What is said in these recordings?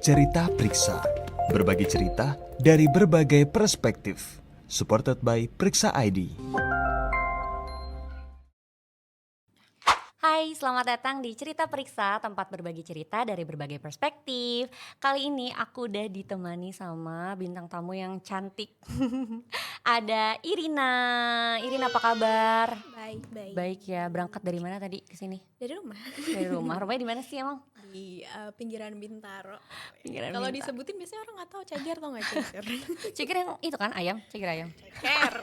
Cerita Periksa. Berbagi cerita dari berbagai perspektif. Supported by Periksa ID. Hai, selamat datang di Cerita Periksa, tempat berbagi cerita dari berbagai perspektif. Kali ini aku udah ditemani sama bintang tamu yang cantik. Ada Irina. Irina, apa kabar? Baik. Baik ya, berangkat dari mana tadi ke sini? Dari rumah. Dari rumah. Rumahnya di mana sih emang? Di pinggiran Bintaro. Pinggiran Kalau Bintaro. disebutin biasanya orang nggak tahu ceger, tau nggak ceger? Ceker yang itu kan ayam, ceker ayam. Ceker.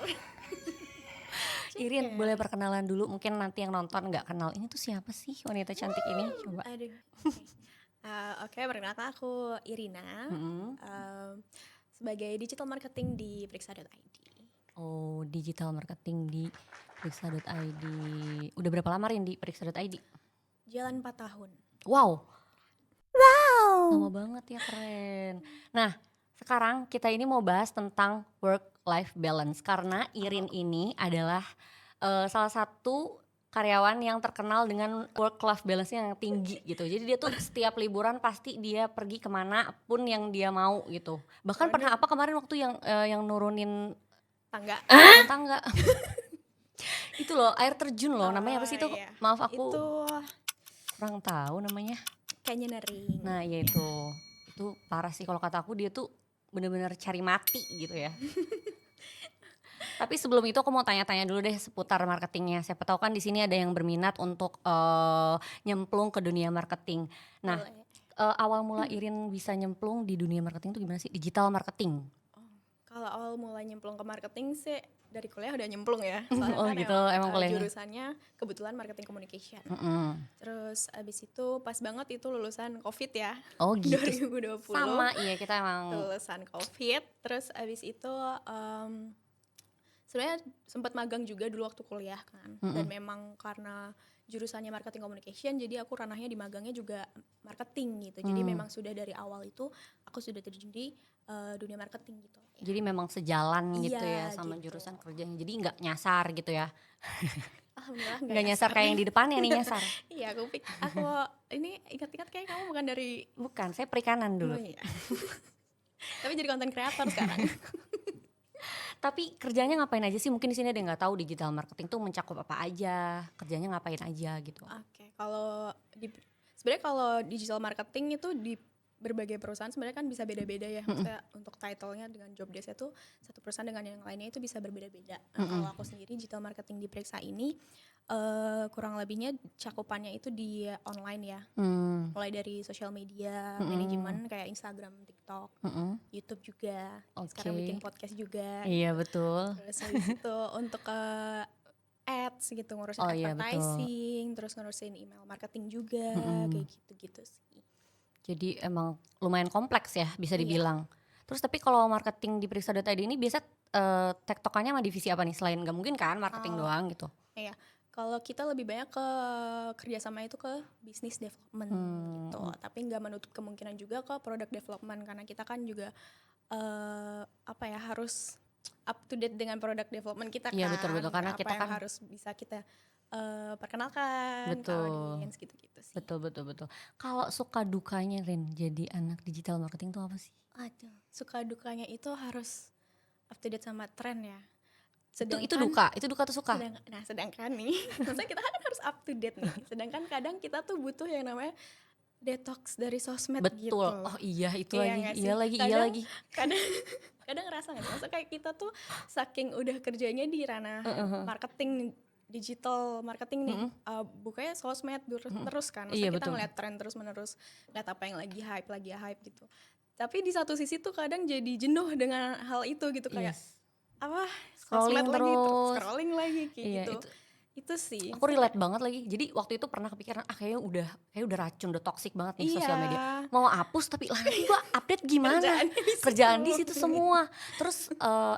Irin, boleh perkenalan dulu, mungkin nanti yang nonton nggak kenal. Ini tuh siapa sih wanita cantik ini? Coba. Aduh. Oke, perkenalkan aku Irina. Sebagai digital marketing di Periksa.id. Oh, digital marketing di Periksa.id. Udah berapa lama Rin di Periksa.id? Jalan 4 tahun. Wow. Lama banget ya, keren. Nah, sekarang kita ini mau bahas tentang work-life balance. Karena Irin ini adalah salah satu karyawan yang terkenal dengan work-life balance-nya yang tinggi gitu. Jadi dia tuh setiap liburan pasti dia pergi kemana pun yang dia mau gitu. Bahkan pernah apa kemarin waktu yang nurunin Tangga. tangga. Itu loh, air terjun loh, namanya apa sih itu? Iya. Maaf aku Itu kurang tahu namanya. canyoneering. Nah ya itu parah sih kalau kata aku, dia tuh bener-bener cari mati gitu ya. Tapi sebelum itu aku mau tanya-tanya dulu deh seputar marketingnya. Siapa tahu kan di sini ada yang berminat untuk nyemplung ke dunia marketing. Nah, Boleh. awal mula Irin bisa nyemplung di dunia marketing itu gimana sih? Digital marketing. Kalau awal mulai nyemplung ke marketing sih dari kuliah udah nyemplung ya. Oh kan gitu, emang kuliahnya. jurusannya kebetulan marketing communication. Terus abis itu pas banget itu lulusan COVID ya. Oh gitu. 2020. Sama, iya kita emang. Lulusan COVID. Terus abis itu sebenarnya sempat magang juga dulu waktu kuliah kan. Dan memang karena jurusannya marketing communication, jadi aku ranahnya di magangnya juga marketing gitu. Jadi memang sudah dari awal itu aku sudah terjun di dunia marketing gitu. Jadi memang sejalan gitu Iya, ya sama gitu. jurusan kerjanya. Jadi nggak nyasar gitu ya. Alhamdulillah Nggak nyasar kayak yang di depannya nih nyasar. Iya, aku ini ingat-ingat kayak kamu bukan dari. Bukan, saya perikanan dulu. Oh, iya. Tapi jadi konten kreator sekarang. Tapi kerjanya ngapain aja sih? Mungkin di sini ada yang nggak tahu digital marketing tuh mencakup apa aja, kerjanya ngapain aja gitu. Oke, sebenarnya kalau digital marketing itu di berbagai perusahaan sebenarnya kan bisa beda-beda ya. Maksudnya untuk title-nya dengan job desk-nya tuh satu perusahaan dengan yang lainnya itu bisa berbeda-beda. Kalau aku sendiri digital marketing di Periksa ini kurang lebihnya cakupannya itu di online ya. Mulai dari sosial media, manajemen kayak Instagram, TikTok, YouTube juga. Sekarang bikin podcast juga. Iya betul. Terus habis itu untuk ads gitu, ngurusin Oh, iya, advertising, terus ngurusin email marketing juga, kayak gitu-gitu sih. Jadi emang lumayan kompleks ya bisa dibilang. Terus tapi kalau marketing di Periksa.id ini biasa tektokannya sama divisi apa nih? Selain gak mungkin kan marketing doang gitu. Iya, kalau kita lebih banyak ke kerjasama itu ke business development gitu. Tapi nggak menutup kemungkinan juga ke product development karena kita kan juga harus up to date dengan product development kita kan. Iya betul karena apa kita yang kan harus bisa kita perkenalkan ke audiens gitu-gitu sih. Betul. Kalau suka dukanya Rin jadi anak digital marketing tuh apa sih? Aduh, suka dukanya itu harus up to date sama tren ya. Itu duka atau suka? Sedangkan nih, maksudnya kita kan harus up to date nih. Sedangkan kadang kita tuh butuh yang namanya detox dari sosmed gitu. Betul. Oh iya itu Kayak lagi. Iya lagi. Kadang ngerasa nggak sih? Maksudnya kayak kita tuh saking udah kerjanya di ranah marketing, digital marketing nih, bukanya sosmed terus kan. Maksudnya kita ngeliat tren terus menerus, lihat apa yang lagi hype gitu. Tapi di satu sisi tuh kadang jadi jenuh dengan hal itu gitu, kayak Scrolling scrolling lagi kayak iya, gitu. Itu sih. Aku relate banget lagi. Jadi waktu itu pernah kepikiran kayaknya udah racun, udah toxic banget nih sosial media. Mau hapus tapi nanti gua update gimana? Kerjaan di situ semua. Terus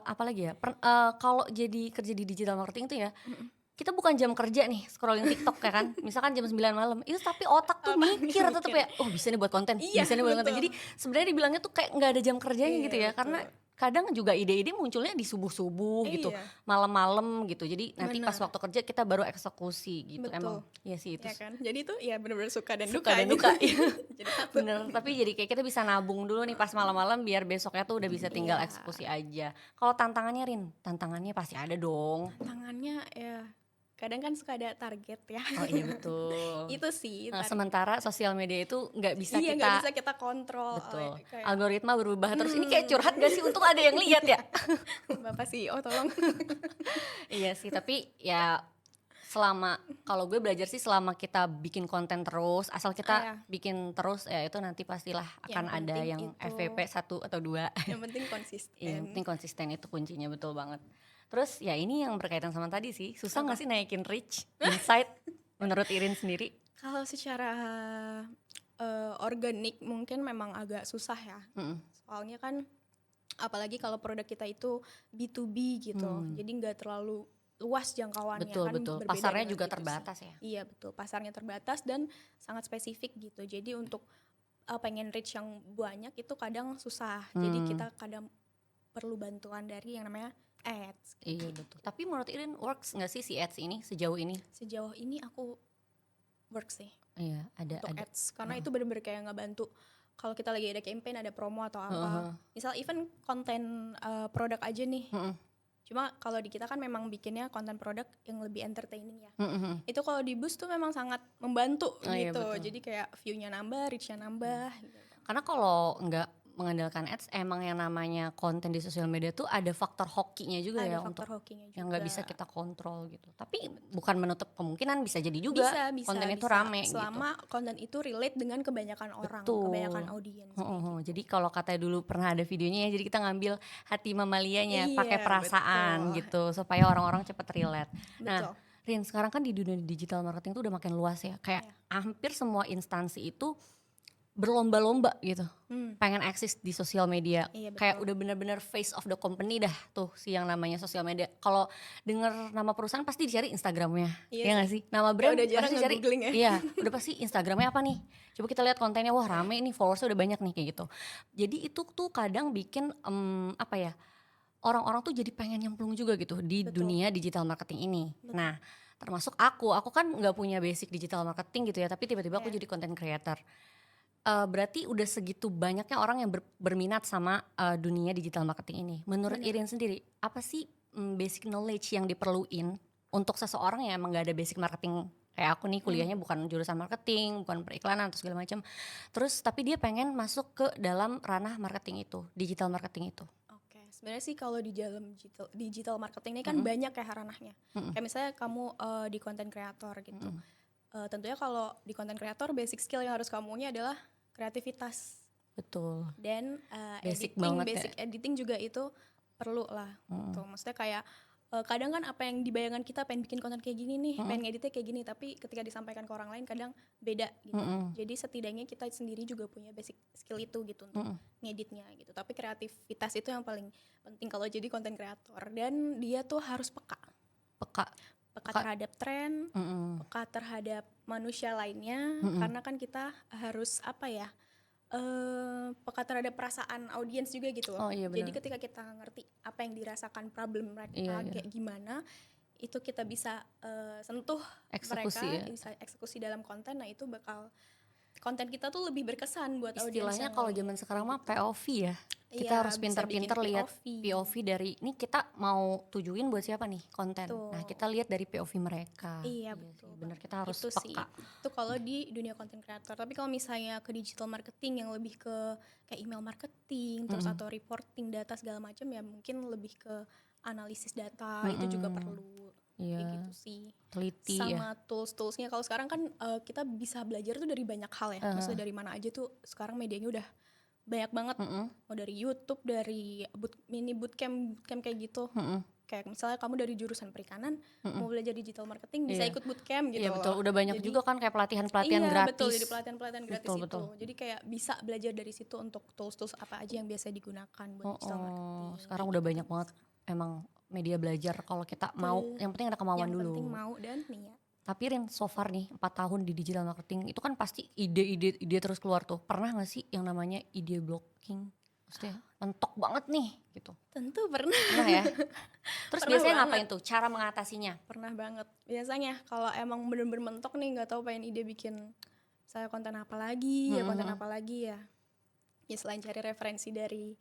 apalagi ya? Kalau jadi kerja di digital marketing itu ya, kita bukan jam kerja nih scrolling TikTok ya kan. Misalkan jam 9 malam. Itu tapi otak tuh mikir tetap ya. Oh, bisa nih buat konten. Iya, bisa nih buat konten. betul. Jadi sebenarnya dibilangnya tuh kayak enggak ada jam kerjanya Iya, gitu ya. betul. Karena kadang juga ide-ide munculnya di subuh-subuh gitu, Iya, malam-malam gitu. Jadi nanti pas bener, waktu kerja kita baru eksekusi gitu. Emang betul. ya sih itu Ya kan? Jadi itu ya bener-bener suka dan suka duka dan gitu. duka. Iya, Jadi satu. bener. Tapi jadi kayak kita bisa nabung dulu nih pas malam-malam biar besoknya tuh udah bisa tinggal Iya, eksekusi aja. Kalau tantangannya Rin, tantangannya pasti ada dong. tantangannya ya kadang kan suka ada target ya. Oh iya betul. Itu sih Nah, target. sementara sosial media itu nggak bisa Iya, nggak kita bisa kita kontrol. betul. Kayak Algoritma berubah terus. Ini kayak curhat gak sih? Untung ada yang lihat ya. Bapak CEO tolong. Iya sih, tapi ya selama kalau gue belajar sih selama kita bikin konten terus, asal kita Iya. bikin terus ya itu nanti pastilah akan Yang ada penting yang itu FVP 1 atau 2. yang penting Yang konsisten. penting konsisten itu kuncinya betul banget. Terus ya ini yang berkaitan sama tadi sih, susah Apa? gak sih naikin reach, insight menurut Irin sendiri? Kalau secara organik mungkin memang agak susah ya. Mm-mm. Soalnya kan apalagi kalau produk kita itu B2B gitu. Jadi nggak terlalu luas jangkauannya Betul kan betul, berbeda pasarnya dengan juga B2C. terbatas ya. Iya betul, pasarnya terbatas dan sangat spesifik gitu. Jadi untuk pengen reach yang banyak itu kadang susah. Jadi kita kadang perlu bantuan dari yang namanya ads. Iya betul. Tapi menurut Irin works nggak sih si ads ini sejauh ini? Sejauh ini aku work sih Iya ada untuk ada. ads karena itu bener-bener kayak ngebantu kalau kita lagi ada campaign, ada promo atau apa. Misal even konten produk aja nih. Mm-mm. Cuma kalau di kita kan memang bikinnya konten produk yang lebih entertaining ya. Mm-mm. Itu kalau di boost tuh memang sangat membantu Oh iya, gitu. betul. Jadi kayak view-nya nambah, reach-nya nambah gitu. Karena kalau nggak mengandalkan ads, emang yang namanya konten di sosial media tuh ada faktor hokinya juga ya Ada untuk faktor hokinya juga. yang nggak bisa kita kontrol gitu. Tapi bukan menutup kemungkinan bisa jadi juga bisa, konten itu bisa. rame gitu. Selama konten itu relate dengan kebanyakan orang, Betul. kebanyakan audiens. kayak gitu. Jadi kalau katanya dulu pernah ada videonya ya, jadi kita ngambil hati mamalianya Iya, pakai perasaan betul. gitu supaya orang-orang cepet relate. Nah, Betul. Rin, sekarang kan di dunia digital marketing tuh udah makin luas ya. Kayak hampir semua instansi itu berlomba-lomba gitu. Pengen eksis di sosial media. Iya, Kayak betul. udah bener-bener face of the company dah tuh si yang namanya sosial media. Kalau denger nama perusahaan pasti dicari Instagramnya. Iya Iya gak sih? Nama brand udah jarang pasti dicari. nge-googling ya. Iya, udah pasti Instagramnya apa nih? Coba kita lihat kontennya, wah rame nih, followersnya udah banyak nih kayak gitu. Jadi itu tuh kadang bikin apa ya, orang-orang tuh jadi pengen nyemplung juga gitu di Betul. dunia digital marketing ini. Nah, termasuk aku kan nggak punya basic digital marketing gitu ya, tapi tiba-tiba aku Iya. jadi content creator. Berarti udah segitu banyaknya orang yang berminat sama dunia digital marketing ini. Menurut Irin sendiri, apa sih basic knowledge yang diperluin untuk seseorang yang emang gak ada basic marketing kayak aku nih, kuliahnya bukan jurusan marketing, bukan periklanan atau segala macam. Terus tapi dia pengen masuk ke dalam ranah marketing itu, digital marketing itu. Oke, sebenarnya sih kalau di dalam digital marketing ini kan banyak kayak ranahnya. Kayak misalnya kamu di content creator gitu. Tentunya kalau di content creator basic skill yang harus kamu punya adalah kreativitas Betul. dan Basic editing, banget ya. basic editing juga itu perlu lah. Gitu. Maksudnya kayak kadang kan apa yang di bayangan kita pengen bikin konten kayak gini nih, pengen ngeditnya kayak gini, tapi ketika disampaikan ke orang lain kadang beda gitu. Jadi setidaknya kita sendiri juga punya basic skill itu gitu untuk ngeditnya gitu. Tapi kreativitas itu yang paling penting kalau jadi content creator, dan dia tuh harus peka Peka. terhadap tren, peka terhadap manusia lainnya, karena kan kita harus apa ya, peka terhadap perasaan audiens juga gitu loh. Oh, iya Jadi benar. ketika kita ngerti apa yang dirasakan problem mereka Iya, iya. kayak gimana, itu kita bisa sentuh Eksekusi mereka, ya. bisa eksekusi dalam konten. Nah itu bakal konten kita tuh lebih berkesan buat audiens. Istilahnya yang kalau lain. zaman sekarang mah POV ya. Kita Iya, harus bisa pinter-pinter bikin lihat POV. POV dari ini kita mau tujuin buat siapa nih konten. Betul. Nah, kita lihat dari POV mereka. Iya, sih, betul bener, banget. kita harus Itu sih. peka. Itu kalau di dunia content creator. Tapi kalau misalnya ke digital marketing yang lebih ke kayak email marketing terus atau reporting data segala macam, ya mungkin lebih ke analisis data, itu juga perlu. Kayak Iya, gitu sih. teliti ya. Sama tools-toolsnya, kalau sekarang kan kita bisa belajar tuh dari banyak hal ya. Maksudnya dari mana aja tuh sekarang medianya udah banyak banget. Mau dari YouTube, dari mini bootcamp kayak gitu. Kayak misalnya kamu dari jurusan perikanan mau belajar digital marketing, bisa Iya. ikut bootcamp gitu Iya betul, loh. udah banyak Jadi, juga kan kayak pelatihan-pelatihan iya, gratis. betul, jadi pelatihan-pelatihan gratis Betul, itu. betul. Jadi kayak bisa belajar dari situ untuk tools-tools apa aja yang biasa digunakan buat digital marketing. Sekarang udah banyak banget emang media belajar kalau kita mau, yang penting ada kemauan Yang dulu. penting mau dan niat. Tapi Rin, so far nih 4 tahun di digital marketing itu kan pasti ide terus keluar tuh. Pernah gak sih yang namanya ide blocking Maksudnya mentok banget nih gitu. Tentu pernah. Pernah ya? Terus Pernah biasanya banget. ngapain tuh? Cara mengatasinya? Pernah banget. Biasanya kalau emang bener-bener mentok nih nggak tahu pengen ide bikin saya konten apa lagi, ya konten apa lagi ya. Ya selain cari referensi dari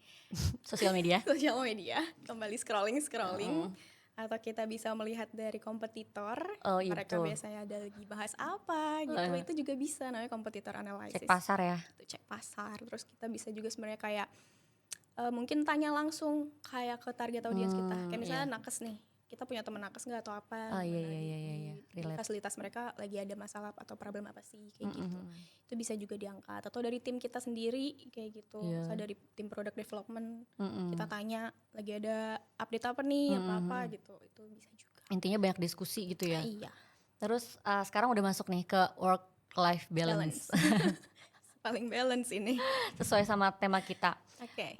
Sosial media? sosial media, kembali scrolling atau kita bisa melihat dari kompetitor, Oh, iya mereka betul. biasanya ada lagi bahas apa gitu, itu juga bisa namanya kompetitor analysis. Cek pasar ya? Itu cek pasar. Terus kita bisa juga sebenarnya kayak mungkin tanya langsung kayak ke target audiens kita. Kayak misalnya nakes nih, kita punya teman nakes nggak atau apa? Oh, iya, gimana iya, di relate. fasilitas mereka lagi ada masalah atau problem apa sih kayak gitu. Itu bisa juga diangkat. Atau dari tim kita sendiri kayak gitu. Misalnya dari tim product development kita tanya lagi ada update apa nih apa gitu. Itu bisa juga. Intinya banyak diskusi gitu ya. Iya. Terus sekarang udah masuk nih ke work life balance. Paling balance ini. Sesuai sama tema kita. Oke.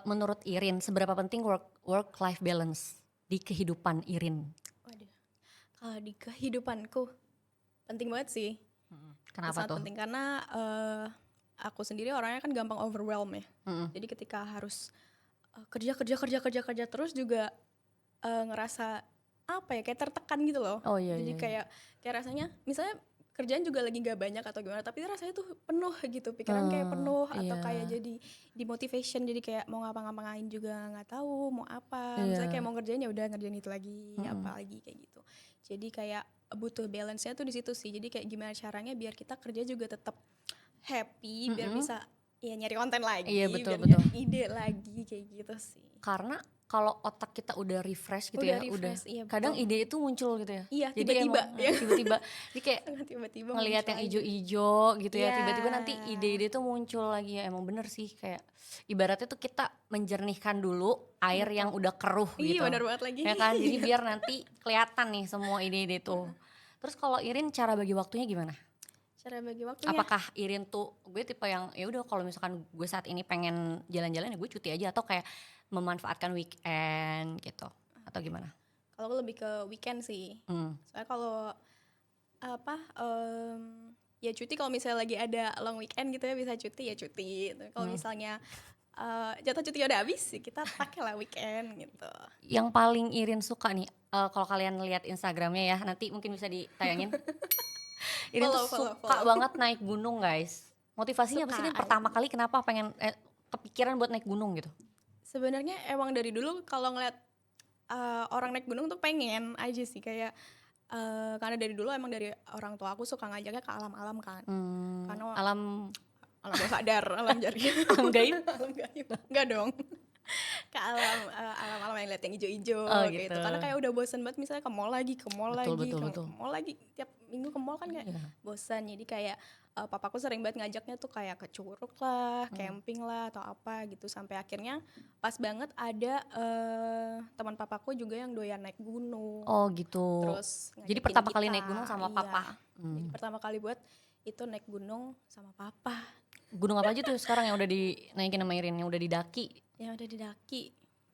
Menurut Irin, seberapa penting work life balance di kehidupan Irin? Waduh. Kalau di kehidupanku penting banget sih. Kenapa Sangat tuh? penting karena aku sendiri orangnya kan gampang overwhelm ya. Jadi ketika harus kerja terus juga ngerasa apa ya kayak tertekan gitu loh. Oh, iya, Jadi iya. kayak rasanya misalnya kerjaan juga lagi gak banyak atau gimana, tapi rasanya tuh penuh gitu, pikiran kayak penuh atau iya. kayak jadi demotivation, jadi kayak mau ngapa-ngapain juga nggak tahu mau apa. Iya. Misalnya kayak mau ngerjain ya udah ngerjain itu lagi, apa lagi kayak gitu. Jadi kayak butuh balance-nya tuh di situ sih. Jadi kayak gimana caranya biar kita kerja juga tetap happy, biar bisa ya nyari konten lagi, Iya, betul, biar nyari ide lagi kayak gitu sih. Karena kalau otak kita udah refresh gitu Udah ya, refresh, iya, kadang betul. ide itu muncul gitu ya. Iya, Jadi tiba-tiba, emang, ya. tiba-tiba, jadi kayak Sangat tiba-tiba ngelihat muncul yang aja. ijo-ijo gitu ya, Iya. tiba-tiba nanti ide-ide tuh muncul lagi ya. Emang bener sih, kayak ibaratnya tuh kita menjernihkan dulu air yang udah keruh gitu. Iya, benar banget lagi. Ya kan, jadi biar nanti kelihatan nih semua ide-ide tuh. Terus kalau Irin cara bagi waktunya gimana? Cara bagi waktunya. Apakah Irin tuh gue tipe yang ya udah kalau misalkan gue saat ini pengen jalan-jalan ya gue cuti aja, atau kayak memanfaatkan weekend gitu, atau gimana? Kalau aku lebih ke weekend sih. Soalnya kalau ya cuti kalau misalnya lagi ada long weekend gitu ya bisa cuti ya cuti. Tapi kalau misalnya jatah cuti udah habis ya kita pakai lah weekend gitu. Yang paling Irin suka nih, kalau kalian lihat Instagramnya ya, nanti mungkin bisa ditayangin. Irin tuh suka banget naik gunung guys. Motivasinya apa sih Irin? Pertama kali kenapa pengen kepikiran buat naik gunung gitu? Sebenarnya emang dari dulu kalau ngeliat orang naik gunung tuh pengen aja sih kayak karena dari dulu emang dari orang tua aku suka ngajaknya ke alam-alam kan. Karena Alam bawah sadar, alam jari. alam gaib? Alam gaib. Enggak dong. Ke alam-alam yang lihat yang hijau-hijau gitu. Karena kayak udah bosan banget misalnya ke mall lagi, ke mall lagi tiap minggu ke mall kan kayak bosan. Jadi kayak papaku sering banget ngajaknya tuh kayak ke Curug lah, camping lah atau apa gitu. Sampai akhirnya pas banget ada teman papaku juga yang doyan naik gunung. Oh gitu. Terus jadi pertama kali naik gunung sama papa. Jadi pertama kali buat itu naik gunung sama papa. Gunung apa aja tuh sekarang yang udah dinaikin sama Irin, yang udah didaki? Yang udah didaki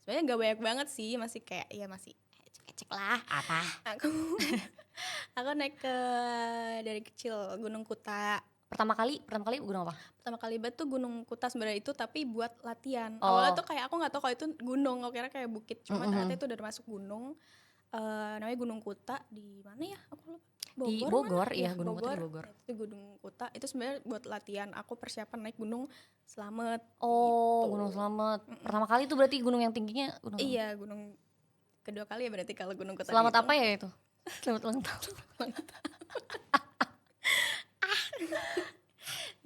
sebenarnya nggak banyak banget sih, masih kayak ya masih cek lah. Apa? Aku naik dari kecil Gunung Kuta. Pertama kali gunung apa? Pertama kali banget tuh Gunung Kuta sebenarnya itu, tapi buat latihan. Awalnya tuh kayak aku nggak tahu kalau itu gunung, aku kira kayak bukit, cuma ternyata itu udah masuk gunung. Namanya Gunung Kuta di mana ya? Aku lupa. Di Bogor, ya Gunung Kuta di Bogor. Itu Gunung Kuta itu sebenarnya buat latihan. Aku persiapan naik Gunung Slamet. Oh, gitu. Gunung Slamet. Pertama kali itu berarti gunung yang tingginya gunung. Iya, gunung kedua kali ya berarti kalau Gunung Kuta. Selamat gitu. apa ya itu? Selamat ulang tahun.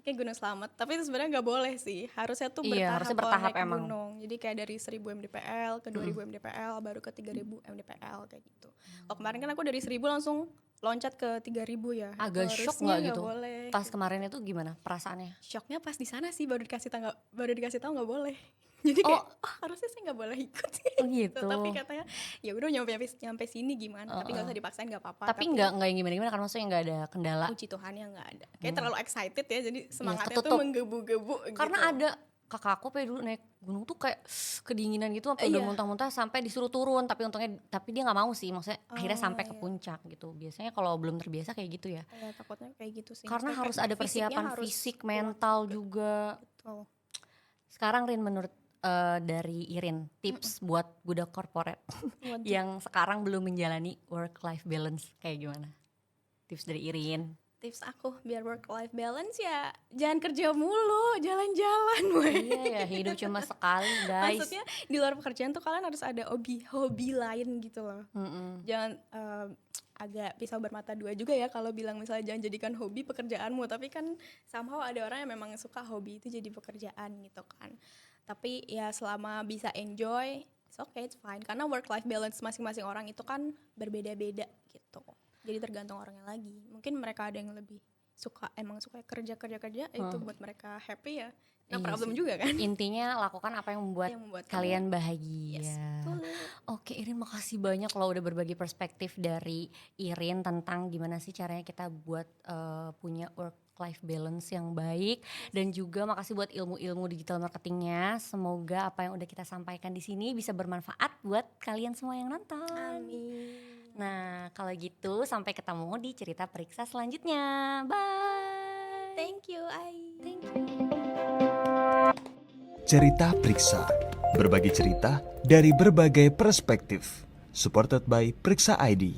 Kayak Gunung Slamet, tapi itu sebenarnya nggak boleh sih. Harusnya tuh Iya, bertahap, harusnya kalau bertahap naik emang. gunung. Jadi kayak dari 1000 mdpl ke 2000 mdpl baru ke 3000 mdpl kayak gitu. Kalau kemarin kan aku dari 1000 langsung loncat ke 3000 ya. Agak Itu shock harusnya nggak gitu? Boleh. Pas kemarin itu gimana perasaannya? Shocknya pas di sana sih baru dikasih tahu nggak boleh. Jadi kayak harusnya sih nggak boleh ikut sih. Oh gitu. Tapi katanya ya udah nyampe sini gimana? Tapi nggak usah dipaksain, nggak apa-apa. Tapi nggak yang gimana kan, maksudnya nggak ada kendala. Puji Tuhan ya nggak ada. Kayak terlalu excited ya, jadi semangatnya ketutup. tuh menggebu-gebu. Karena gitu. ada kakak aku dulu naik gunung tuh kayak kedinginan gitu, sampai udah muntah-muntah sampai disuruh turun, tapi dia nggak mau sih, maksudnya akhirnya sampai ke puncak gitu. Biasanya kalau belum terbiasa kayak gitu ya. Ya takutnya kayak gitu sih. Karena Maksudnya harus kayak ada fisiknya persiapan harus fisik, kuat. mental juga. Betul. Sekarang Rin, menurut dari Irin, tips buat budak korporat Waduh. yang sekarang belum menjalani work life balance kayak gimana? Tips dari Irin. Tips aku biar work life balance ya jangan kerja mulu, jalan-jalan weh. Iya ya, hidup cuma sekali guys. Maksudnya di luar pekerjaan tuh kalian harus ada hobi lain gitu loh. Mm-mm. Jangan agak pisau bermata dua juga ya kalau bilang misalnya jangan jadikan hobi pekerjaanmu, tapi kan somehow ada orang yang memang suka hobi itu jadi pekerjaan gitu kan. Tapi ya selama bisa enjoy, it's okay, it's fine. Karena work life balance masing-masing orang itu kan berbeda-beda gitu. Jadi tergantung orangnya lagi. Mungkin mereka ada yang lebih emang suka kerja itu buat mereka happy ya. Nah, Iya problem sih. juga kan. Intinya lakukan apa yang membuat, Yang membuat kalian bahagia. Yes, betul. Oke Irin, makasih banyak loh udah berbagi perspektif dari Irin tentang gimana sih caranya kita buat punya work life balance yang baik, dan juga makasih buat ilmu-ilmu digital marketingnya. Semoga apa yang udah kita sampaikan di sini bisa bermanfaat buat kalian semua yang nonton. Amin. Nah kalau gitu sampai ketemu di cerita periksa selanjutnya. Bye. Thank you, Ai. Thank you. Cerita Periksa, berbagi cerita dari berbagai perspektif. Supported by Periksa ID.